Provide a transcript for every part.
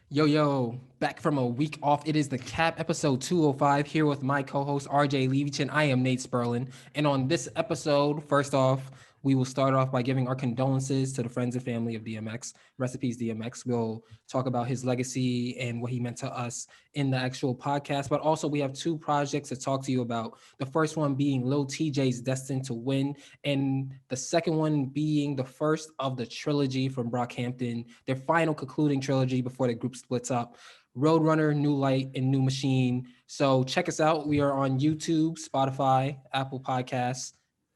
Yo, back from a week off. It is the Cap episode 205 here with my co-host RJ Levichin. I am Nate Sperlin. And on this episode, first off, we will start off by giving our condolences to the friends and family of DMX. Recipes DMX. We'll talk about his legacy and what he meant to us in the actual podcast. But also we have two projects to talk to you about. The first one being Lil TJay's Destined to Win, and the second one being the first of the trilogy from Brockhampton, their final concluding trilogy before the group splits up. Roadrunner, New Light, and New Machine. So check us out. We are on YouTube, Spotify, Apple Podcasts,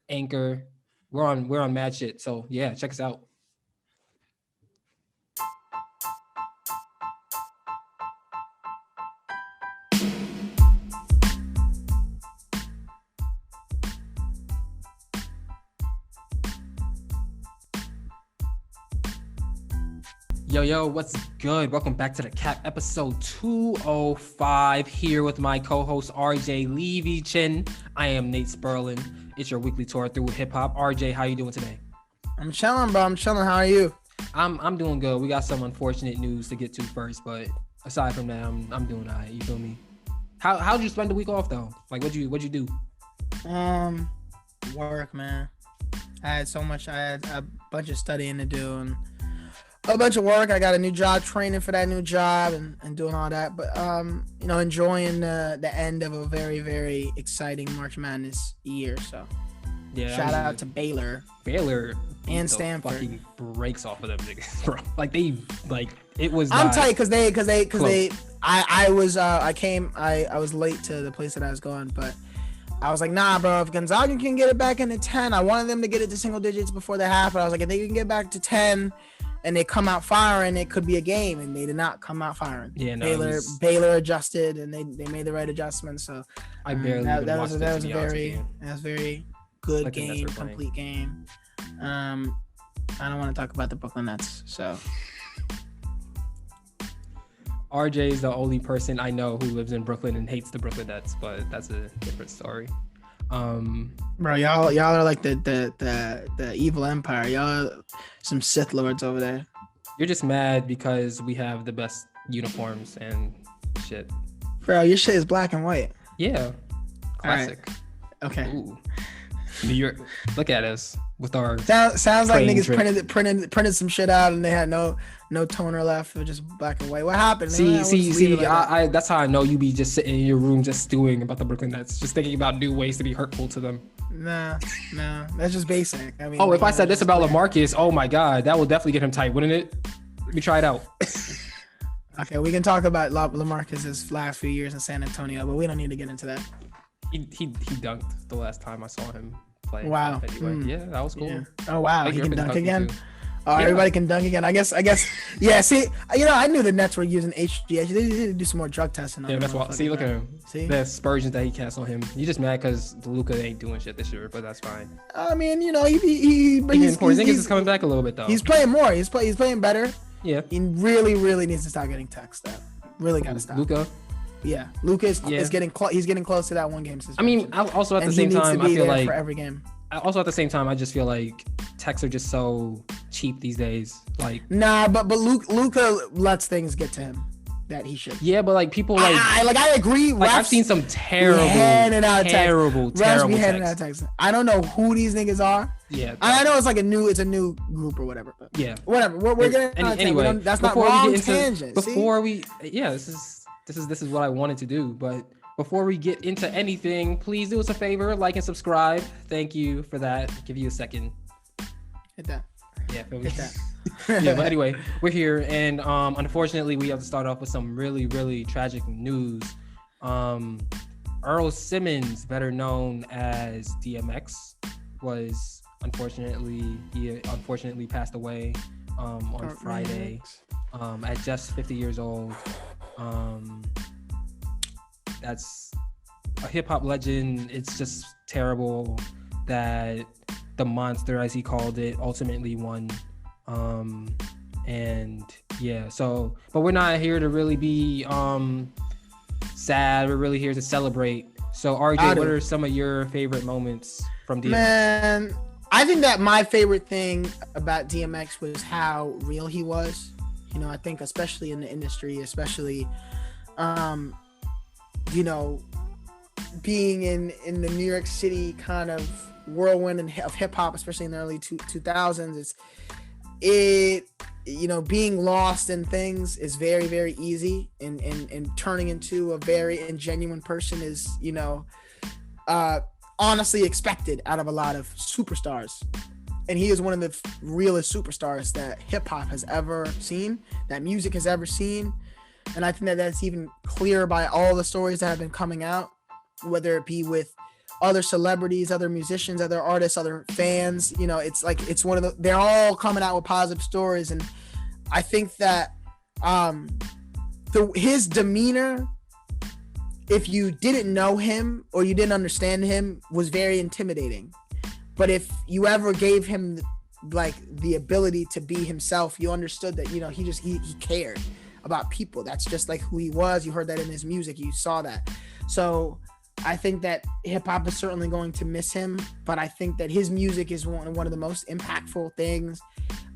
Anchor. We're on mad shit. So yeah, check us out. Yo, what's good? Welcome back to the Cap episode 205 here with my co-host RJ Levichin. I am Nate Sperlin. It's your weekly tour through hip hop. RJ, how you doing today? I'm chilling, bro. I'm chilling. How are you? I'm doing good. We got some unfortunate news to get to first, but aside from that, I'm doing all right. You feel me? How'd you spend the week off though? Like what'd you do? Work, man. I had a bunch of studying to do and a bunch of work. I got a new job, training for that new job and doing all that. But enjoying the end of a very, very exciting March Madness year. So Yeah. shout out to Baylor and Stanford. Fucking breaks off of them niggas, bro. Like they it was. I'm tight because I was late to the place that I was going, but I was like, nah, bro, if Gonzaga can get it back into 10, I wanted them to get it to single digits before the half, but I was like, if they can get back to 10 and they come out firing, it could be a game, and they did not come out firing. Yeah, no, Baylor adjusted, and they made the right adjustments. So I barely that even was watched a it, to be honest with you. very good Like the Nets game, were playing. complete game. I don't want to talk about the Brooklyn Nets. So RJ is the only person I know who lives in Brooklyn and hates the Brooklyn Nets, but that's a different story. bro, y'all are like the evil empire. Y'all are some Sith lords over there. You're just mad because we have the best uniforms and shit. Bro, your shit is black and white. Yeah, classic. Okay. Ooh. New York, look at us with our Sounds like Train niggas drip. printed some shit out and they had no toner left. It was just black and white. What happened? See, We'll just leave it like that. I that's how I know you be just sitting in your room just stewing about the Brooklyn Nets, just thinking about new ways to be hurtful to them. Nah, that's just basic. I mean, Oh, if I said this about clear. LaMarcus, oh my God, that will definitely get him tight, wouldn't it? Let me try it out. Okay, we can talk about LaMarcus's last few years in San Antonio, but we don't need to get into that. He dunked the last time I saw him play. Wow. Anyway, yeah, that was cool. Yeah. Oh wow, Blake he can Griffin dunk dunked again. too. Oh, Yeah. everybody can dunk again. I guess. Yeah. See, I knew the Nets were using HGH. They need to do some more drug testing. On Yeah, them that's why. motherfuckers, See, look at man. him. See, The aspersions that he casts on him. You just mad because Luka ain't doing shit this year, but that's fine. I mean, but Again, Porzingis is coming back a little bit though. He's playing more. He's playing better. Yeah. He really needs to stop getting texted. Really gotta stop. Luka. Yeah, Lucas Yeah. is getting he's getting close to that one game suspension. I mean, also at and the same he needs time, to I be feel there like for every game. also at the same time, I just feel like techs are just so cheap these days. Like, Nah, but Luca lets things get to him that he should. yeah, but like people like I agree. like I've refs seen some terrible refs be handing out texts. texts. I don't know who these niggas are. Yeah. I know it's like it's a new group or whatever. But Yeah. whatever. We're getting Anyway, that's not before we wrong get into- tangent. Before we this is what I wanted to do, but before we get into anything, please do us a favor, like and subscribe. Thank you for that. Give you a second. Hit that. Yeah, feel me? Hit that. Yeah, but anyway, we're here, and unfortunately, we have to start off with some really, really tragic news. Earl Simmons, better known as DMX, he unfortunately passed away on Friday at just 50 years old. That's a hip hop legend. It's just terrible that the monster, as he called it, ultimately won. And yeah, so, but we're not here to really be sad. We're really here to celebrate. So RJ, what are some of your favorite moments from DMX? Man, I think that my favorite thing about DMX was how real he was. You know, I think especially in the industry, especially, you know, being in the New York City kind of whirlwind of hip hop, especially in the early 2000s, you know, being lost in things is very, very easy, and turning into a very ingenuine person is, you know, honestly expected out of a lot of superstars. And he is one of the realest superstars that hip hop has ever seen, that music has ever seen. And I think that that's even clear by all the stories that have been coming out, whether it be with other celebrities, other musicians, other artists, other fans. You know, it's like, it's one of the, they're all coming out with positive stories. And I think that his demeanor, if you didn't know him or you didn't understand him, was very intimidating. But if you ever gave him like the ability to be himself, you understood that, you know, he cared about people. That's just like who he was. You heard that in his music. You saw that. So I think that hip hop is certainly going to miss him, but I think that his music is one of the most impactful things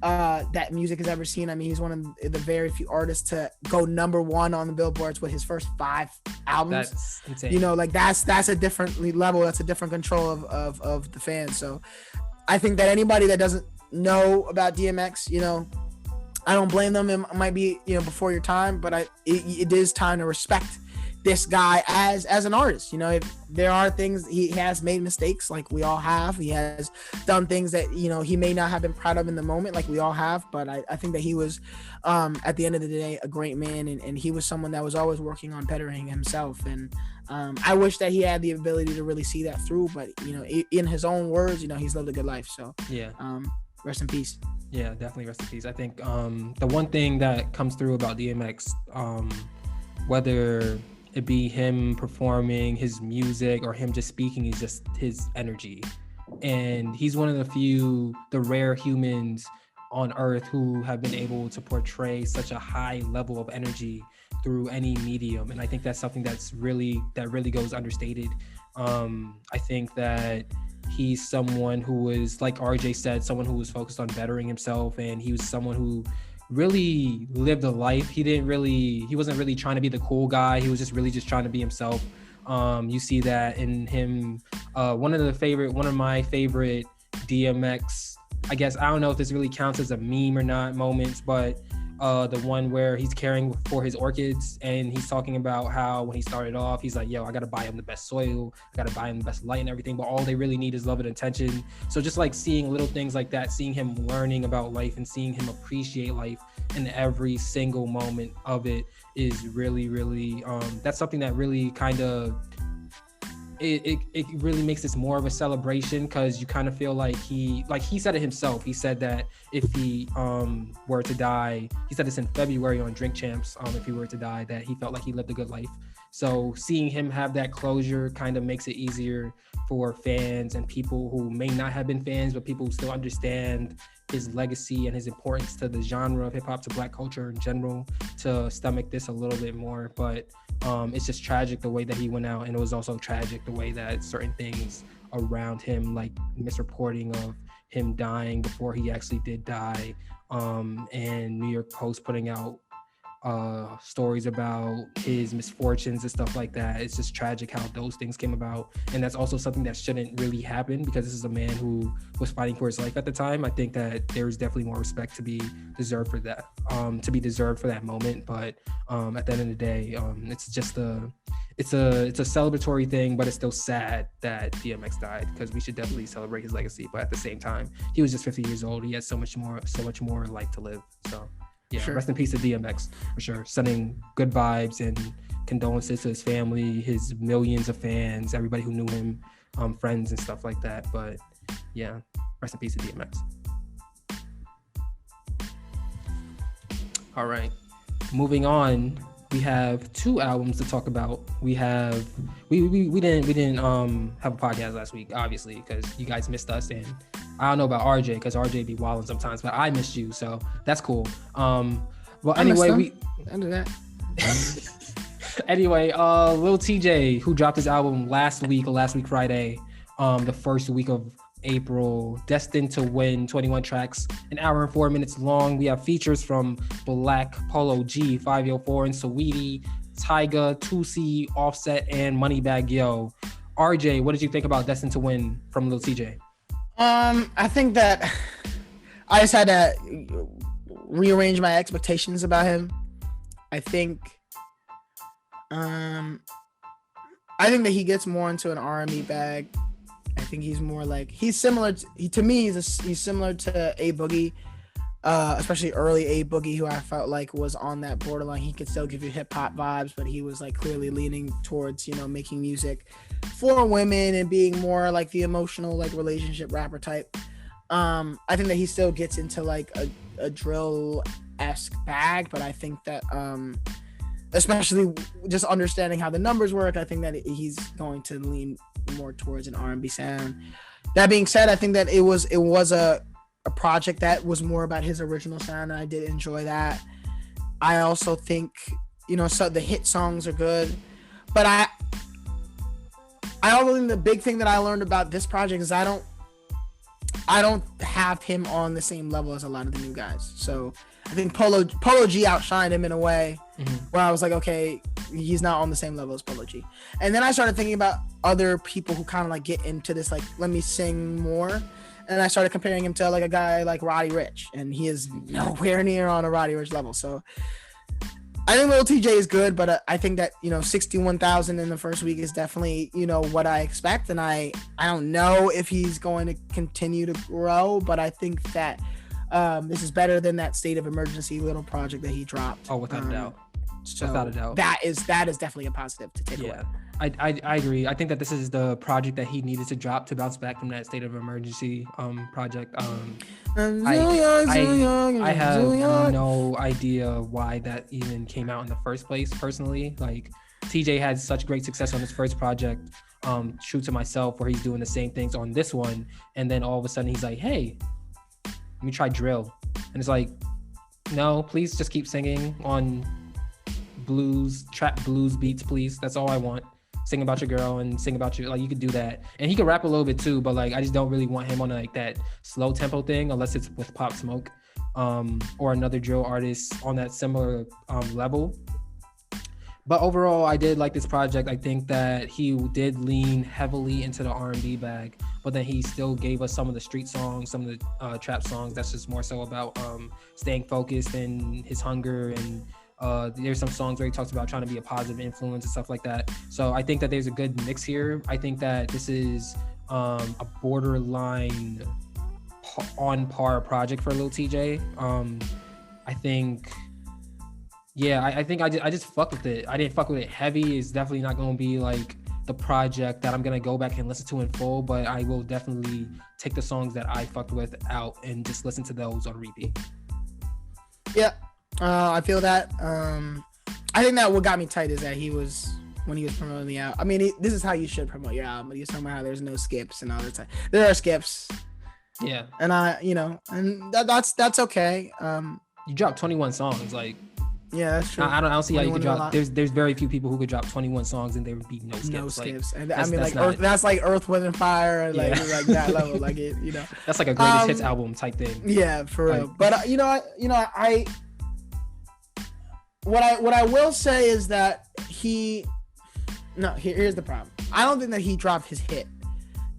that music has ever seen. I mean, he's one of the very few artists to go #1 on the billboards with his first 5 albums. That's insane. You know, like that's a different level. That's a different control of the fans. So I think that anybody that doesn't know about DMX, you know, I don't blame them. It might be, you know, before your time, but it is time to respect this guy as an artist. You know, if there are things, he has made mistakes like we all have. He has done things that, you know, he may not have been proud of in the moment like we all have, but I think that he was at the end of the day a great man, and he was someone that was always working on bettering himself. And I wish that he had the ability to really see that through, but, you know, in his own words, you know, he's lived a good life. So yeah, rest in peace. Yeah, definitely rest in peace. I think the one thing that comes through about DMX, whether it be him performing his music or him just speaking, is just his energy. And he's one of the rare humans on earth who have been able to portray such a high level of energy through any medium. And I think that's something that really goes understated. I think that he's someone who was, like RJ said, someone who was focused on bettering himself, and he was someone who really lived a life. He wasn't really trying to be the cool guy. He was just trying to be himself. You see that in him. One of my favorite DMX, I guess, I don't know if this really counts as a meme or not, moments, but the one where he's caring for his orchids, and he's talking about how when he started off, he's like, yo, I gotta buy him the best soil, I gotta buy him the best light and everything, but all they really need is love and attention. So just like seeing little things like that, seeing him learning about life and seeing him appreciate life in every single moment of it is really, really, that's something that really kind of, it really makes this more of a celebration, because you kind of feel like he said it himself. He said that if he were to die, he said this in February on Drink Champs, if he were to die, that he felt like he lived a good life. So seeing him have that closure kind of makes it easier for fans and people who may not have been fans, but people who still understand his legacy and his importance to the genre of hip hop, to Black culture in general, to stomach this a little bit more. But it's just tragic the way that he went out, and it was also tragic the way that certain things around him, like misreporting of him dying before he actually did die, and New York Post putting out stories about his misfortunes and stuff like that. It's just tragic how those things came about, and that's also something that shouldn't really happen, because this is a man who was fighting for his life at the time. I think that there's definitely more respect to be deserved for that, moment. But at the end of the day, it's just it's a celebratory thing, but it's still sad that DMX died, because we should definitely celebrate his legacy. But at the same time, he was just 50 years old. He had so much more life to live. So yeah, sure. Rest in peace to DMX, for sure. Sending good vibes and condolences to his family, his millions of fans, everybody who knew him, friends and stuff like that. But yeah, rest in peace to DMX. All right, moving on. We have 2 albums to talk about. We didn't have a podcast last week, obviously, because you guys missed us, and I don't know about RJ, because RJ be wilding sometimes, but I missed you, so that's cool. Well, anyway, under that. Anyway, Lil TJay, who dropped his album last week Friday, the first week of April. Destined to Win, 21 tracks, an hour and 4 minutes long. We have features from Black, Polo G, 504, and Saweetie, Tyga, 2C, Offset, and Moneybagg Yo. RJ, what did you think about Destined to Win from Lil TJay? I think that I just had to rearrange my expectations about him. I think that he gets more into an R&B bag. I think he's more like he's similar to A Boogie, especially early A Boogie, who I felt like was on that borderline. He could still give you hip hop vibes, but he was like clearly leaning towards, you know, making music for women and being more like the emotional like relationship rapper type. I think that he still gets into like a drill-esque bag, but I think that especially just understanding how the numbers work, I think that he's going to lean more towards an R&B sound. That being said, I think that it was a project that was more about his original sound, and I did enjoy that. I also think, you know, so the hit songs are good, but I also think the big thing that I learned about this project is I don't have him on the same level as a lot of the new guys. So I think Polo G outshined him in a way where I was like, okay, he's not on the same level as Polo G. And then I started thinking about other people who kind of like get into this, like, let me sing more. And I started comparing him to like a guy like Roddy Ricch, and he is nowhere near on a Roddy Ricch level. So I think Lil TJay is good, but I think that, you know, 61,000 in the first week is definitely, you know, what I expect. And I don't know if he's going to continue to grow, but I think that this is better than that State of Emergency little project that he dropped. Oh, without a doubt. So without a doubt. That is definitely a positive to take away. I agree. I think that this is the project that he needed to drop to bounce back from that State of Emergency project. I have no idea why that even came out in the first place. Personally, like, TJ had such great success on his first project, True to Myself, where he's doing the same things on this one, and then all of a sudden he's like, hey, let me try drill, and it's like, no, please just keep singing on trap blues beats, please. That's all I want. Sing about your girl and sing about your, like, you could do that, and he could rap a little bit too, but like, I just don't really want him on like that slow tempo thing unless it's with Pop Smoke or another drill artist on that similar level. But overall, I did like this project. I think that he did lean heavily into the R&B bag, but then he still gave us some of the street songs, some of the trap songs that's just more so about staying focused and his hunger, and there's some songs where he talks about trying to be a positive influence and stuff like that. So I think that there's a good mix here. I think that this is a borderline on par project for Lil TJay. I think, yeah, I think I just fucked with it. I didn't fuck with it heavy. It's definitely not going to be like the project that I'm going to go back and listen to in full, but I will definitely take the songs that I fucked with out and just listen to those on repeat. Yeah. I feel that. I think that what got me tight is that when he was promoting the album. I mean, this is how you should promote your album. But he was talking about how there's no skips and all the time. There are skips. Yeah. And and that's okay. You dropped 21 songs, like. Yeah, that's true. I don't see how you could drop. There's very few people who could drop 21 songs and there would be no skips. No skips. Like, and I mean, like that's like Earth, Wind, and Fire, and like that level, like it, you know. That's like a greatest hits album type thing. Yeah, for real. But what I will say is that here's the problem. I don't think that he dropped his hit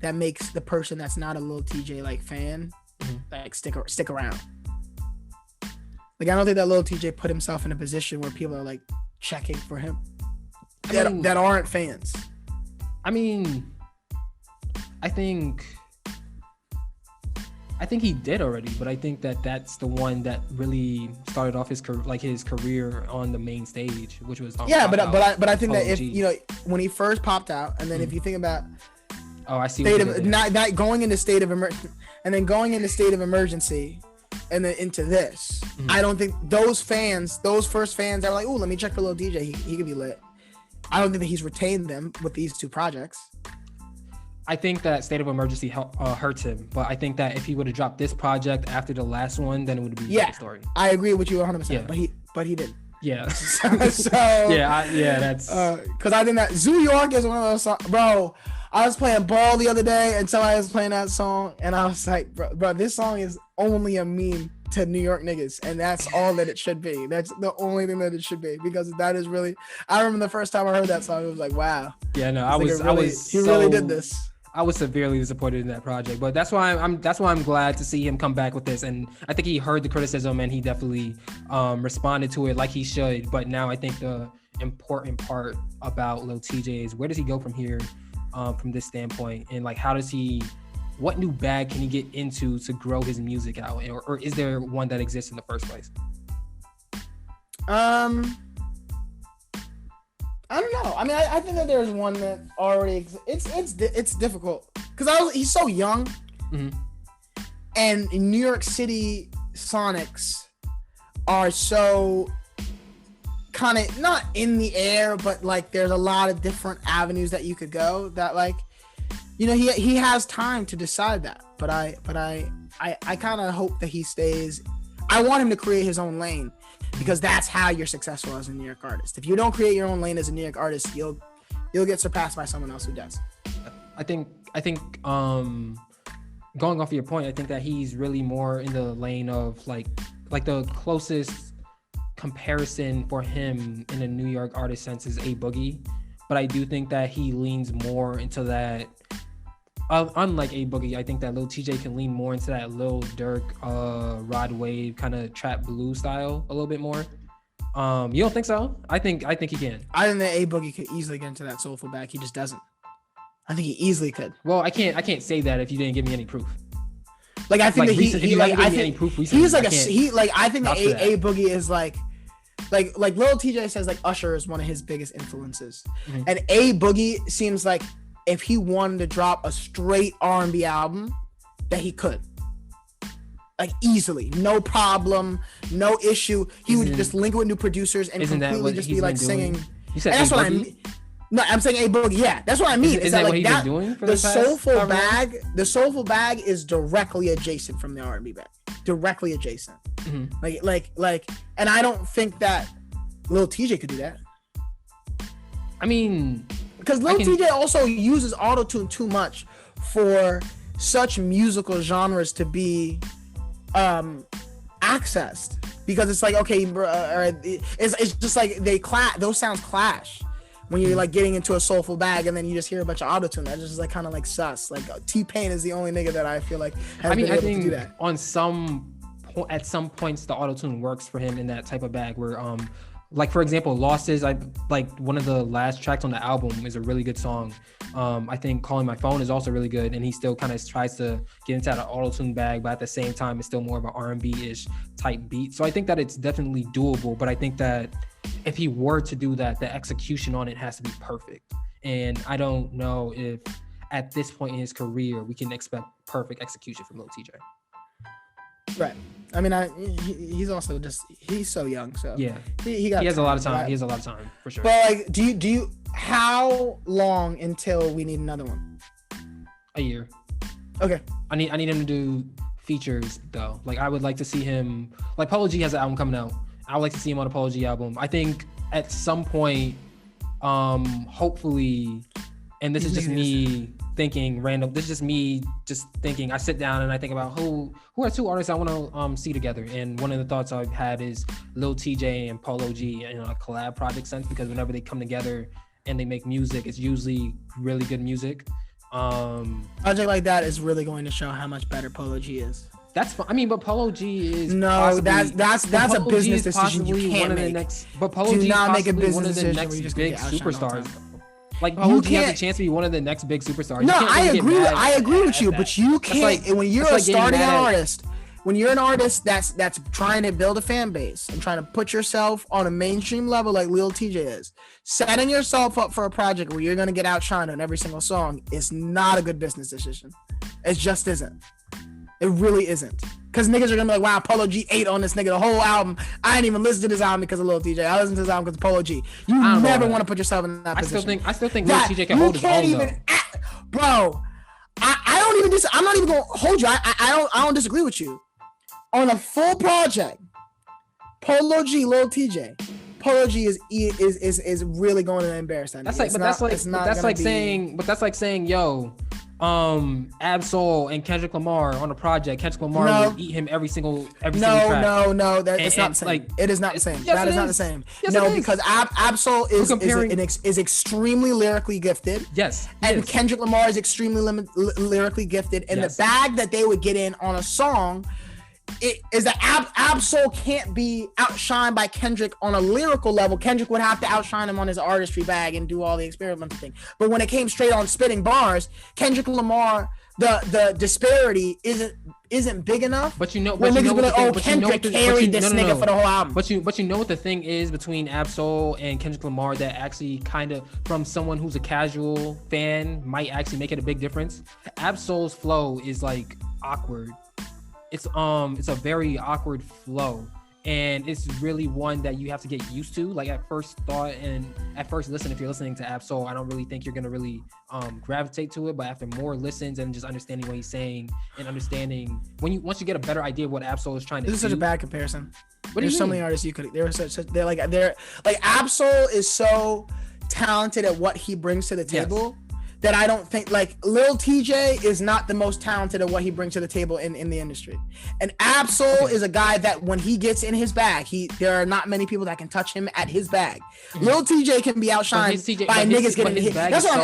that makes the person that's not a Lil TJay like fan like stick around. Like, I don't think that Lil TJay put himself in a position where people are like checking for him that aren't fans. I mean, I think he did already, but I think that that's the one that really started off his career on the main stage, which was but I think that if you know when he first popped out, and then if you think about I see not going into State of Emergency, and then going into State of Emergency, and then into this, I don't think those first fans that were like, oh, let me check for Lil TJay, he could be lit. I don't think that he's retained them with these two projects. I think that State of Emergency hurts him, but I think that if he would have dropped this project after the last one, then it would be a different story. I agree with you 100%. Yeah. But he didn't. Yeah. so that's because I think that Zoo York is one of those songs, bro. I was playing ball the other day, and somebody was playing that song, and I was like, bro, this song is only a meme to New York niggas, and that's all that it should be. That's the only thing that it should be, because that is really. I remember the first time I heard that song, it was like, wow. Yeah, no, he really did this. I was severely disappointed in that project, but that's why I'm glad to see him come back with this, and I think he heard the criticism and he definitely responded to it like he should. But now I think the important part about Lil TJay is, where does he go from here, from this standpoint, and like what new bag can he get into to grow his music out, or is there one that exists in the first place? I don't know. I mean, I think that there's one that already exists. It's difficult because he's so young, and in New York City Sonics are so kind of not in the air, but like there's a lot of different avenues that you could go. That, like, you know, he has time to decide that. But I kind of hope that he stays. I want him to create his own lane, because that's how you're successful as a New York artist. If you don't create your own lane as a New York artist, you'll get surpassed by someone else who does. I think going off of your point, I think that he's really more in the lane of like the closest comparison for him in a New York artist sense is A Boogie, but I do think that he leans more into that. Unlike A Boogie, I think that Lil TJay can lean more into that Lil Durk, Rod Wave kind of trap blue style a little bit more. You don't think so? I think he can. I think that A Boogie could easily get into that soulful bag. He just doesn't. I think he easily could. Well, I can't say that if you didn't give me any proof. Like, I think that he's like I think that A Boogie is like Lil TJay says, like, Usher is one of his biggest influences, and A Boogie seems like if he wanted to drop a straight R&B album, that he could, like, easily, no problem, no issue. He would just link with new producers and completely just be like singing. You said that's what I mean. No, I'm saying A Boogie. Yeah, that's what I mean. Is that like what he's been doing for the soulful bag? The soulful bag is directly adjacent from the R&B bag. Directly adjacent. Like, and I don't think that Lil TJay could do that. I mean, because Lil TJay also uses autotune too much for such musical genres to be accessed, because it's like, okay, it's just like those sounds clash when you're like getting into a soulful bag and then you just hear a bunch of autotune. That just like kind of like sus. Like, T-Pain is the only nigga that I feel like has been able to do that. At some points the autotune works for him in that type of bag where like, for example, Losses, one of the last tracks on the album is a really good song. I think Calling My Phone is also really good, and he still kind of tries to get into that auto-tune bag, but at the same time, it's still more of an R&B-ish type beat. So I think that it's definitely doable, but I think that if he were to do that, the execution on it has to be perfect. And I don't know if at this point in his career, we can expect perfect execution from Lil TJay. Right. I mean, he's also he's so young, so yeah, he has a lot of time. Right? He has a lot of time for sure. But like, do you? How long until we need another one? A year. Okay. I need him to do features though. Like, I would like to see him. Like, Polo G has an album coming out. I would like to see him on a Polo G album. I think at some point, hopefully, and this is just me thinking random. This is just me just thinking. I sit down and I think about who are two artists I want to see together. And one of the thoughts I've had is Lil TJay and Polo G in a collab project sense, because whenever they come together and they make music, it's usually really good music. Project like that is really going to show how much better Polo G is. That's fine. I mean, but Polo G is that's a business decision you can't make. But Polo G is possibly one of the next big superstars. Like, Polo G has a chance to be one of the next big superstars. No, I agree with you, but you can't. When you're a starting artist, when you're an artist that's trying to build a fan base and trying to put yourself on a mainstream level like Lil TJay is, setting yourself up for a project where you're gonna get outshined on every single song is not a good business decision. It just isn't. It really isn't. Because niggas are gonna be like, wow, Polo G ate on this nigga the whole album. I didn't even listen to this album because of Lil TJay. I listened to this album because of Polo G. You never want to put yourself in that position. I still think Lil TJay can hold his own though. Bro, I don't even I'm not even gonna hold you. I don't disagree with you. On a full project, Polo G, Lil TJay, Polo G is really going to embarrass that. That's like saying, yo, Absol and Kendrick Lamar on a project. Kendrick Lamar will eat him every single track. No, it's not the same. Like, it is not the same. Yes, that is not the same. Yes, no, because Absol is extremely lyrically gifted. Yes, and Kendrick Lamar is extremely lyrically gifted, and the bag that they would get in on a song. It is that Absol can't be outshined by Kendrick on a lyrical level. Kendrick would have to outshine him on his artistry bag and do all the experimental thing. But when it came straight on spitting bars, Kendrick Lamar, the disparity isn't big enough. But Kendrick carried this nigga for the whole album. But you know what the thing is between Absol and Kendrick Lamar that actually kind of, from someone who's a casual fan, might actually make it a big difference. Absol's flow is like awkward. It's a very awkward flow, and it's really one that you have to get used to. Like at first thought and at first listen, if you're listening to Absol, I don't really think you're gonna really gravitate to it. But after more listens and just understanding what he's saying and understanding once you get a better idea of what Absol is trying to do. This is such a bad comparison. There's so many artists you could. They're like Absol is so talented at what he brings to the table. Yes. That I don't think, like, Lil TJay is not the most talented at what he brings to the table in the industry. And Absol is a guy that when he gets in his bag, there are not many people that can touch him at his bag. Mm-hmm. Lil TJay can be outshined by niggas getting hit. That's what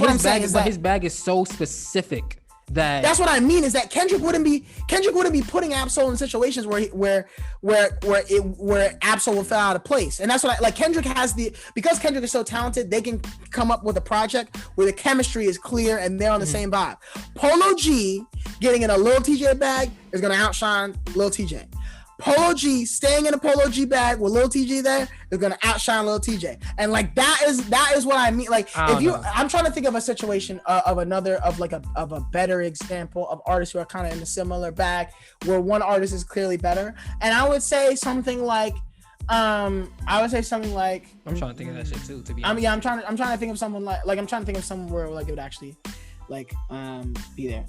I'm saying. But his bag is so specific. That's what I mean is that Kendrick wouldn't be putting Absol in situations where Absol will fall out of place. And that's what Kendrick because Kendrick is so talented, they can come up with a project where the chemistry is clear and they're on the same vibe. Polo G getting in a Lil TJay bag is gonna outshine Lil TJay. Polo G staying in a Polo G bag with Lil TJay there is gonna outshine Lil TJay, and like that is what I mean. Like I'm trying to think of a situation of a better example of artists who are kind of in a similar bag where one artist is clearly better, and I would say something like I'm trying to think of that shit too. To be honest, I'm trying to think of someone I'm trying to think of somewhere like it would actually be there.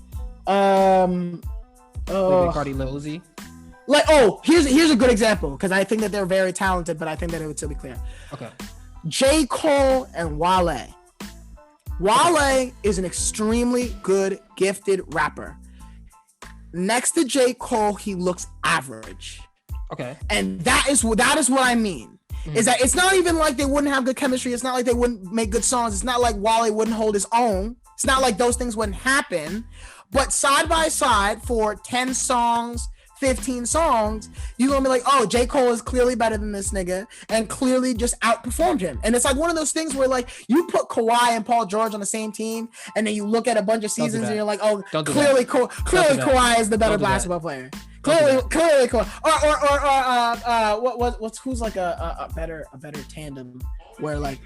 Cardi, Lil Uzi. Here's a good example because I think that they're very talented, but I think that it would still be clear. Okay. J. Cole and Wale. Wale is an extremely good, gifted rapper. Next to J. Cole, he looks average. Okay. And that is what I mean. Mm-hmm. Is that it's not even like they wouldn't have good chemistry. It's not like they wouldn't make good songs. It's not like Wale wouldn't hold his own. It's not like those things wouldn't happen. But side by side for 10 songs, 15 songs, you're gonna be like, oh, J. Cole is clearly better than this nigga and clearly just outperformed him. And it's like one of those things where like you put Kawhi and Paul George on the same team and then you look at a bunch of seasons and you're like, oh, clearly Kawhi is the better basketball player. Clearly Kawhi. Or who's like a better tandem where like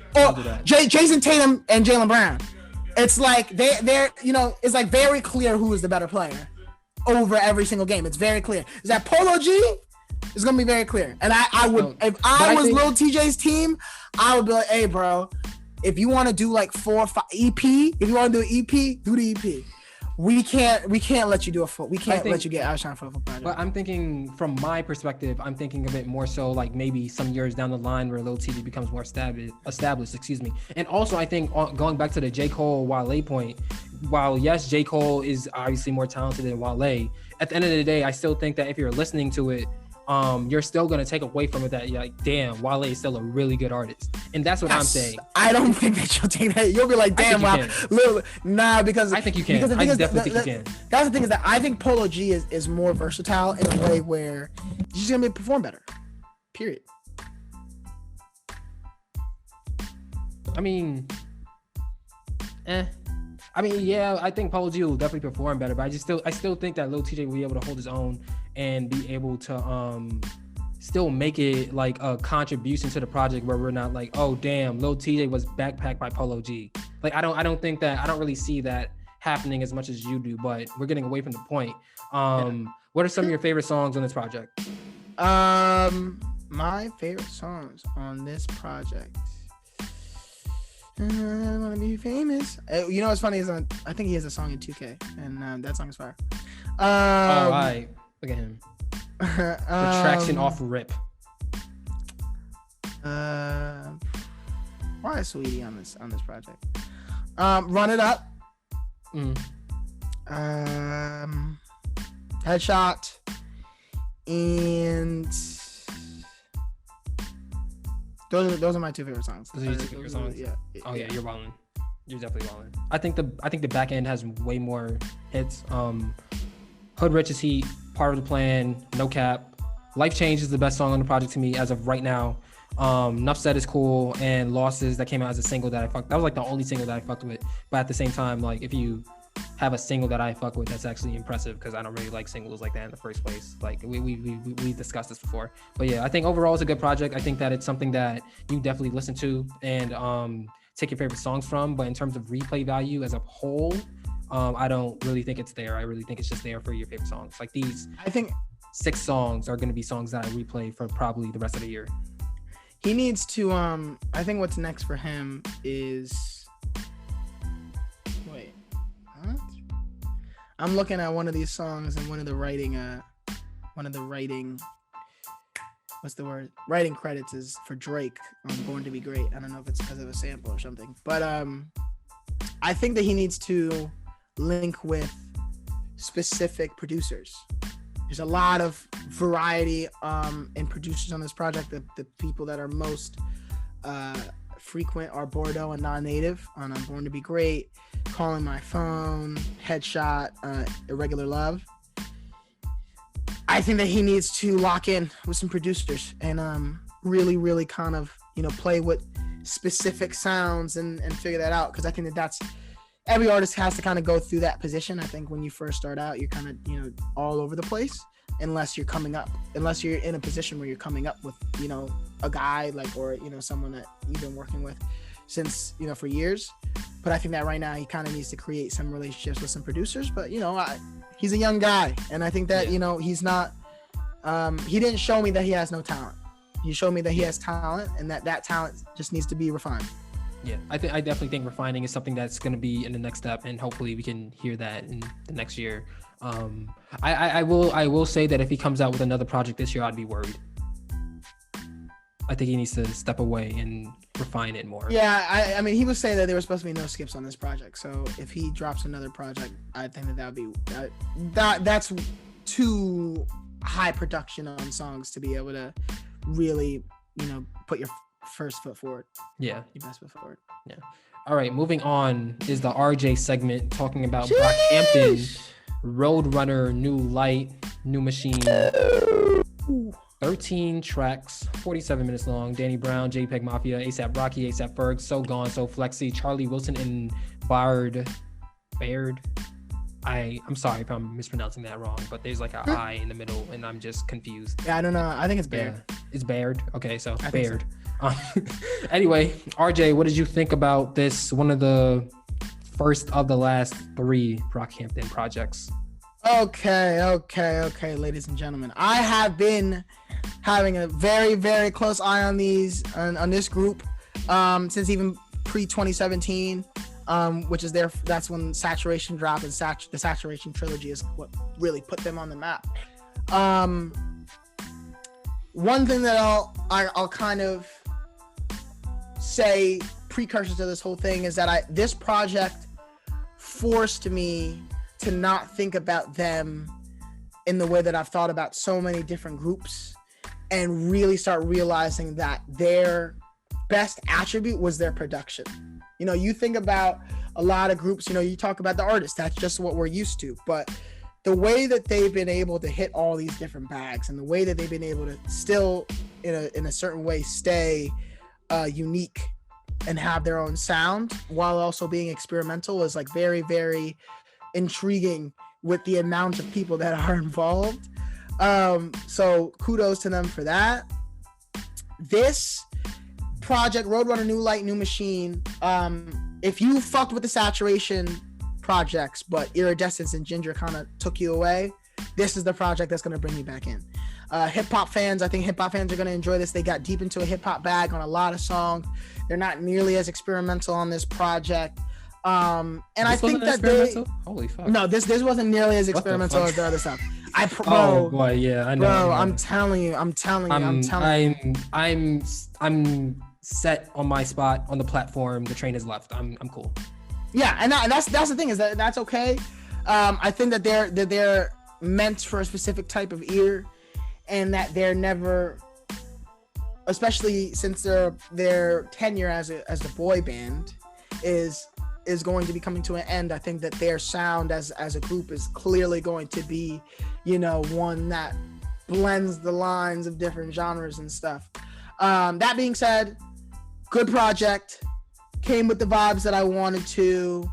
Jason Tatum and Jaylen Brown. It's like they're it's like very clear who is the better player over every single game. It's very clear. Is that Polo G? It's gonna be very clear. And I would, if I was Lil TJay's team, I would be like, hey, bro, if you want to do like 4 or 5 EP, if you want to do an EP, do the EP. We can't let you do a full. We can't let you get outshined for a full project. But I'm thinking from my perspective, I'm thinking a bit more so like maybe some years down the line where Lil TJay becomes more established. Excuse me. And also I think going back to the J. Cole Wale point, while yes, J. Cole is obviously more talented than Wale, at the end of the day, I still think that if you're listening to it, you're still gonna take away from it that you're like, damn, Wale is still a really good artist, and that's what I'm saying. I don't think that you'll take that. You'll be like, damn, because I think you can. I definitely think you can. That's the thing is that I think Polo G is more versatile in a way where he's just gonna perform better. Period. I mean, yeah, I think Polo G will definitely perform better, but I still think that Lil TJay will be able to hold his own and be able to still make it like a contribution to the project where we're not like, oh damn, Lil TJay was backpacked by Polo G. Like I don't think that, I don't really see that happening as much as you do, but we're getting away from the point. What are some of your favorite songs on this project? My favorite songs on this project. I want to be famous. You know what's funny is I think he has a song in 2K, and that song is fire. All right, look at him. Retraction off rip. Why is Sweetie on this project? Run It Up. Headshot. And those are my two favorite songs. Those are your two favorite songs? Yeah. Oh yeah, you're wildin'. You're definitely wildin'. I think the back end has way more hits. Hood Rich is Heat, Part of the Plan, No Cap. Life Change is the best song on the project to me as of right now. Nuff Said is cool, and Losses that came out as a single that I fucked. That was like the only single that I fucked with. But at the same time, like if you have a single that I fuck with, that's actually impressive because I don't really like singles like that in the first place. Like we discussed this before. But yeah, I think overall it's a good project. I think that it's something that you definitely listen to and take your favorite songs from. But in terms of replay value as a whole, I don't really think it's there. I really think it's just there for your favorite songs. Like these, I think 6 songs are going to be songs that I replay for probably the rest of the year. He needs to I think what's next for him is I'm looking at one of these songs and one of the writing writing credits is for Drake on Born to Be Great. I don't know if it's because of a sample or something, but I think that he needs to link with specific producers. There's a lot of variety in producers on this project. The people that are most frequent are Bordeaux and Non-Native on Born to Be Great, Calling My Phone, Headshot, Irregular Love. I think that he needs to lock in with some producers and really kind of, play with specific sounds and figure that out. Because I think that's every artist has to kind of go through that position. I think when you first start out, you're kind of, all over the place unless you're in a position where you're coming up with, a guy or someone that you've been working with since, for years. But I think that right now he kind of needs to create some relationships with some producers. But, he's a young guy. And I think that, he's not, he didn't show me that he has no talent. He showed me that he has talent and that talent just needs to be refined. Yeah, I definitely think refining is something that's going to be in the next step, and hopefully we can hear that in the next year. I will say that if he comes out with another project this year, I'd be worried. I think he needs to step away and refine it more. Yeah, I mean, he was saying that there were supposed to be no skips on this project. So if he drops another project, I think that would be that's too high production on songs to be able to really, put your first foot forward. Yeah. Your best foot forward. Yeah. All right, moving on is the RJ segment talking about Brockhampton, Roadrunner, New Light, New Machine. 13 tracks, 47 minutes long. Danny Brown, JPEG Mafia, ASAP Rocky, ASAP Ferg, So Gone, So Flexy, Charlie Wilson, and Baird. I'm sorry if I'm mispronouncing that wrong, but there's like an I in the middle, and I'm just confused. Yeah, I don't know. I think it's Baird. Yeah, it's Baird. Okay, so Baird. So. Anyway, RJ, what did you think about this? One of the first of the last 3 Brockhampton projects. Okay, ladies and gentlemen. I have been having a very, very close eye on on this group since even pre-2017, which is that's when Saturation dropped, and the Saturation trilogy is what really put them on the map. One thing that I'll kind of say precursor to this whole thing is that this project forced me to not think about them in the way that I've thought about so many different groups, and really start realizing that their best attribute was their production. You think about a lot of groups, you talk about the artist, that's just what we're used to, but the way that they've been able to hit all these different bags and the way that they've been able to still in a certain way stay unique and have their own sound while also being experimental is like very, very intriguing with the amount of people that are involved. So kudos to them for that. This project, Roadrunner, New Light, New Machine, if you fucked with the Saturation projects but Iridescence and Ginger kind of took you away, this is the project that's going to bring you back in. I think hip-hop fans are going to enjoy this. They got deep into a hip-hop bag on a lot of songs. They're not nearly as experimental on this project. I think that holy fuck. No, this wasn't nearly as experimental as the other stuff. Oh boy, yeah, I know. Bro, I'm telling you. I'm set on my spot on the platform. The train has left. I'm cool. Yeah, and that's the thing, is that's okay. I think that they're meant for a specific type of ear, and that they're never, especially since their tenure as a boy band is going to be coming to an end. I think that their sound as a group is clearly going to be, one that blends the lines of different genres and stuff. That being said, good project, came with the vibes that I wanted to.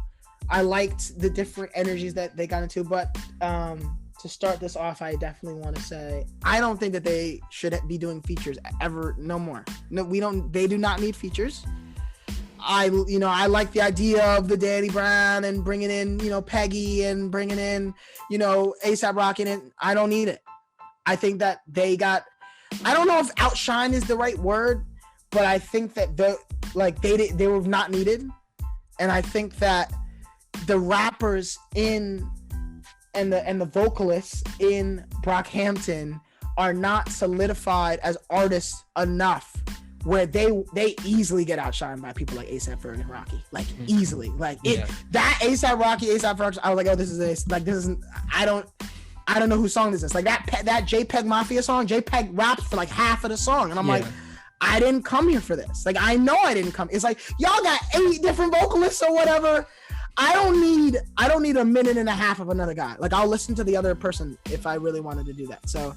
I liked the different energies that they got into, but to start this off, I definitely want to say I don't think that they should be doing features ever, no more. No, we don't. They do not need features. I like the idea of the Danny Brown and bringing in, Peggy and bringing in, A$AP Rocky, and I don't need it. I think that they got, I don't know if outshine is the right word, but I think that they were not needed. And I think that the rappers and the vocalists in Brockhampton are not solidified as artists enough where they easily get outshined by people like A$AP Ferg and Rocky, easily. That A$AP Rocky, A$AP Ferg, I was like, oh, this isn't. I don't know whose song this is. Like that JPEG Mafia song, JPEG raps for like half of the song, and I'm like, I didn't come here for this. Like, I know I didn't come. It's like y'all got 8 different vocalists or whatever. I don't need a minute and a half of another guy. Like, I'll listen to the other person if I really wanted to do that. So,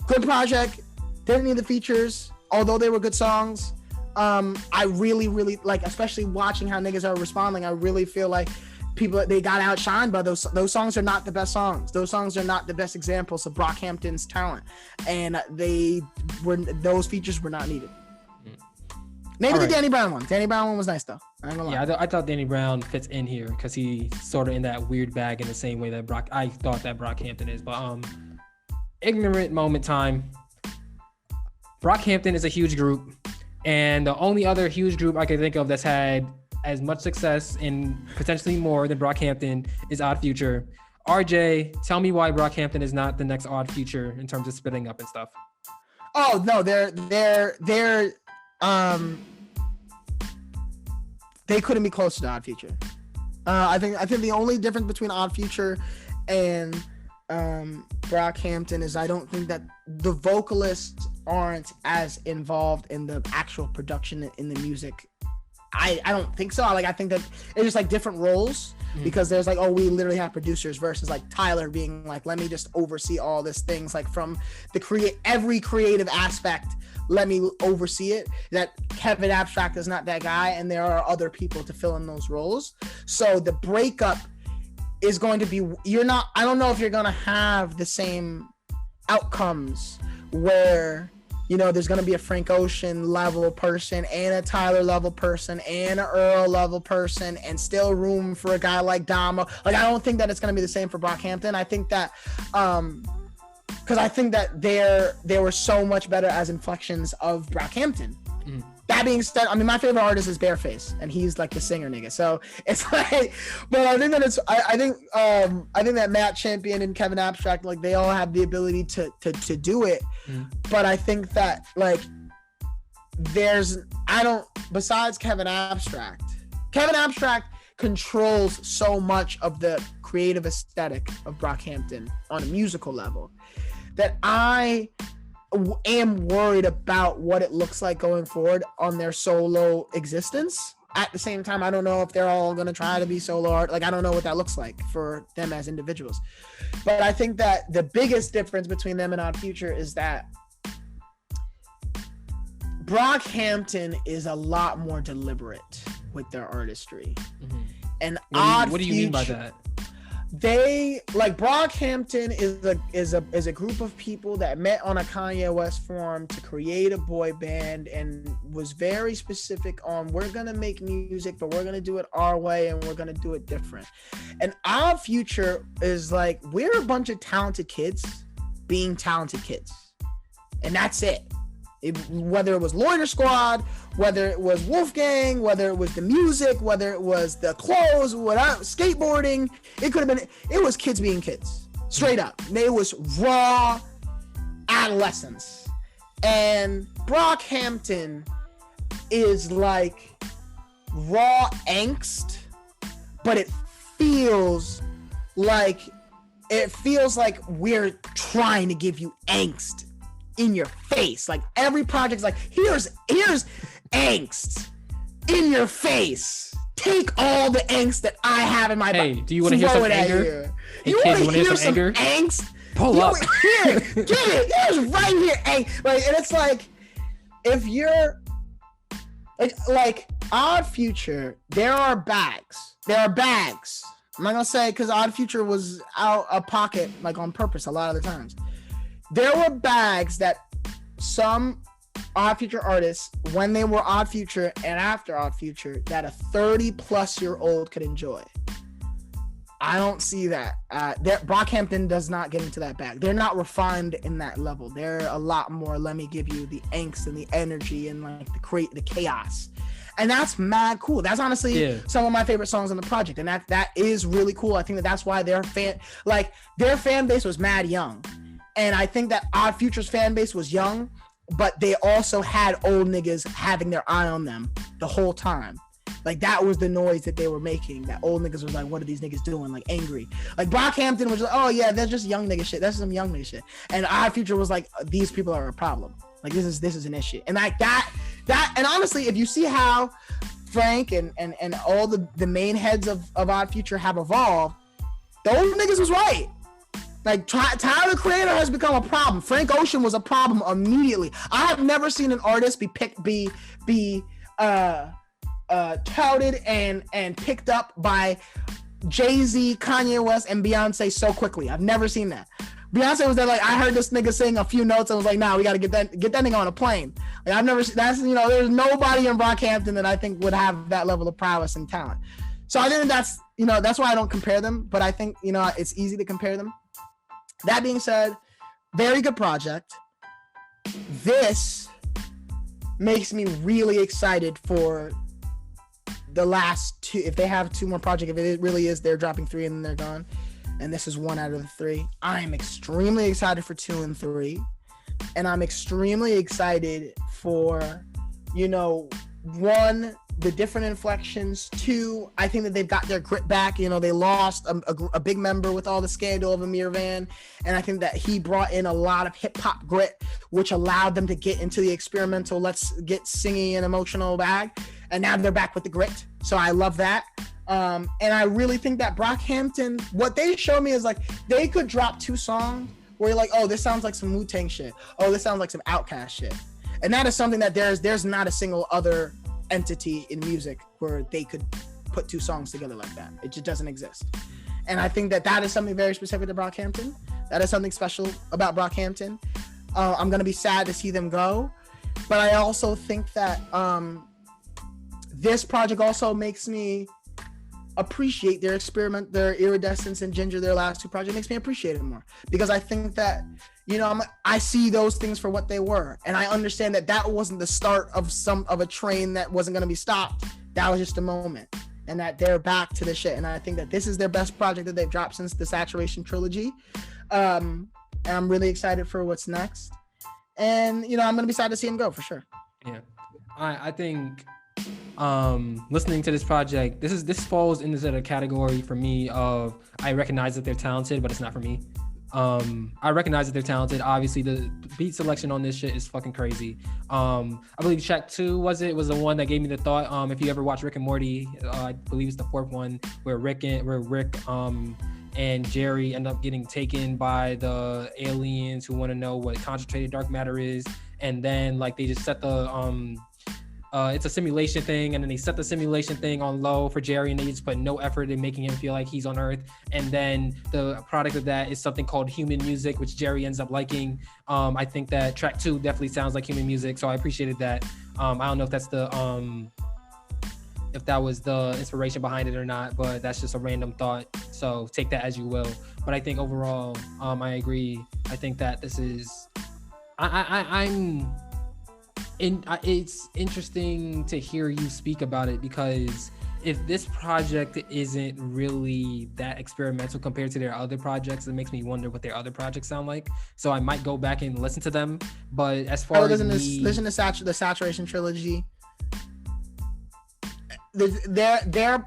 good project. Didn't need the features, although they were good songs. I really, really like, especially watching how niggas are responding. I really feel like they got outshined by those songs. Are not the best songs. Those songs are not the best examples of Brockhampton's talent, and those features were not needed. Maybe the Danny Brown one. Danny Brown one was nice though. I ain't gonna lie. Yeah, I thought Danny Brown fits in here because he's sort of in that weird bag in the same way that I thought that Brockhampton is. But ignorant moment time. Brockhampton is a huge group, and the only other huge group I can think of that's had as much success and potentially more than Brockhampton is Odd Future. RJ, tell me why Brockhampton is not the next Odd Future in terms of splitting up and stuff. Oh no, they couldn't be closer to Odd Future. I think the only difference between Odd Future and Brockhampton is I don't think that the vocalists aren't as involved in the actual production in the music. I don't think so. I think that it's just like different roles, because there's like, we literally have producers versus like Tyler being like, let me just oversee all these things, like from every creative aspect, let me oversee it. That Kevin Abstract is not that guy, and there are other people to fill in those roles. So the breakup is going to be, I don't know if you're going to have the same outcomes where, there's going to be a Frank Ocean level person and a Tyler level person and an Earl level person, and still room for a guy like Damo. Like, I don't think that it's going to be the same for Brockhampton. I think that, because I think that they were so much better as inflections of Brockhampton. That being said, my favorite artist is Bareface, and he's like the singer nigga. So it's like, but I think that I think that Matt Champion and Kevin Abstract, like, they all have the ability to do it. But I think that, like, besides Kevin Abstract controls so much of the creative aesthetic of Brockhampton on a musical level that I am worried about what it looks like going forward on their solo existence. At the same time, I don't know if they're all going to try to be solo art. Like, I don't know what that looks like for them as individuals. But I think that the biggest difference between them and Odd Future is that Brockhampton is a lot more deliberate with their artistry. And what do you mean by that? They, like, Brockhampton is a group of people that met on a Kanye West forum to create a boy band, and was very specific on, we're gonna make music, but we're gonna do it our way, and we're gonna do it different. And Odd Future is like, we're a bunch of talented kids being talented kids, and that's it. Whether it was Loiter Squad, whether it was Wolfgang, whether it was the music, whether it was the clothes, whatever, skateboarding, it was kids being kids, straight up. It was raw adolescence. And Brockhampton is like raw angst, but it feels like we're trying to give you angst in your face. Like every project's like, here's angst in your face. Take all the angst that I have in my body. Hey, do you want to hear some anger? You want to hear some anger? Angst? Pull up. Here, get it. Here's right here. And it's like, if you're like Odd Future, there are bags. I'm not gonna say because Odd Future was out of pocket, like on purpose, a lot of the times. There were bags that some Odd Future artists, when they were Odd Future and after Odd Future, that a 30-plus-year-old could enjoy. I don't see that. Brockhampton does not get into that bag. They're not refined in that level. They're a lot more, let me give you the angst and the energy and like the chaos. And that's mad cool. That's honestly some of my favorite songs on the project. And that is really cool. I think that's why their fan base was mad young. And I think that Odd Future's fan base was young, but they also had old niggas having their eye on them the whole time. Like that was the noise that they were making. That old niggas was like, what are these niggas doing? Like angry. Like Brockhampton was like, oh yeah, that's just young nigga shit. That's some young nigga shit. And Odd Future was like, these people are a problem. Like this is an issue. And like that and honestly, if you see how Frank and all the main heads of Odd Future have evolved, those niggas was right. Like Tyler the Creator has become a problem. Frank Ocean was a problem immediately. I have never seen an artist be touted and picked up by Jay-Z, Kanye West, and Beyonce so quickly. I've never seen that. Beyonce was there like, I heard this nigga sing a few notes and was like, nah, we gotta get that nigga on a plane. Like I've never seen there's nobody in Brockhampton that I think would have that level of prowess and talent. So I think that's why I don't compare them, but I think it's easy to compare them. That being said, very good project. This makes me really excited for the last two. If they have two more projects, if it really is they're dropping 3 and then they're gone, and this is 1 out of the 3, I'm extremely excited for 2 and 3, and I'm extremely excited for 1, the different inflections. 2, I think that they've got their grit back. They lost a big member with all the scandal of Amir Van, and I think that he brought in a lot of hip hop grit, which allowed them to get into the experimental, let's get singing and emotional bag. And now they're back with the grit. So I love that. And I really think that Brockhampton, what they show me is like, they could drop 2 songs where you're like, oh, this sounds like some Wu-Tang shit. Oh, this sounds like some Outkast shit. And that is something that there's not a single other entity in music where they could put 2 songs together like that. It just doesn't exist. And I think that is something very specific to Brockhampton. That is something special about Brockhampton. I'm going to be sad to see them go. But I also think that this project also makes me appreciate their experiment, their Iridescence and Ginger, their last 2 projects, makes me appreciate it more, because I think that I see those things for what they were, and I understand that wasn't the start of a train that wasn't going to be stopped. That was just a moment, and that they're back to the shit. And I think that this is their best project that they've dropped since the Saturation trilogy. And I'm really excited for what's next, and I'm gonna be sad to see him go for sure. Yeah, I think listening to this project, this falls into the category for me of, I recognize that they're talented, but it's not for me. I recognize that they're talented. Obviously, the beat selection on this shit is fucking crazy. I believe track 2 was the one that gave me the thought. If you ever watch Rick and Morty, I believe it's the 4th one where Rick and Jerry end up getting taken by the aliens who want to know what concentrated dark matter is, and then like they just set the it's a simulation thing, and then they set the simulation thing on low for Jerry, and they just put no effort in making him feel like he's on Earth. And then the product of that is something called Human Music, which Jerry ends up liking. I think that track 2 definitely sounds like Human Music, so I appreciated that. I don't know if that's if that was the inspiration behind it or not, but that's just a random thought, so take that as you will. But I think overall, I agree. I think that this is, it's interesting to hear you speak about it, because if this project isn't really that experimental compared to their other projects, it makes me wonder what their other projects sound like. So I might go back and listen to them. But as far as listen to the Saturation Trilogy, their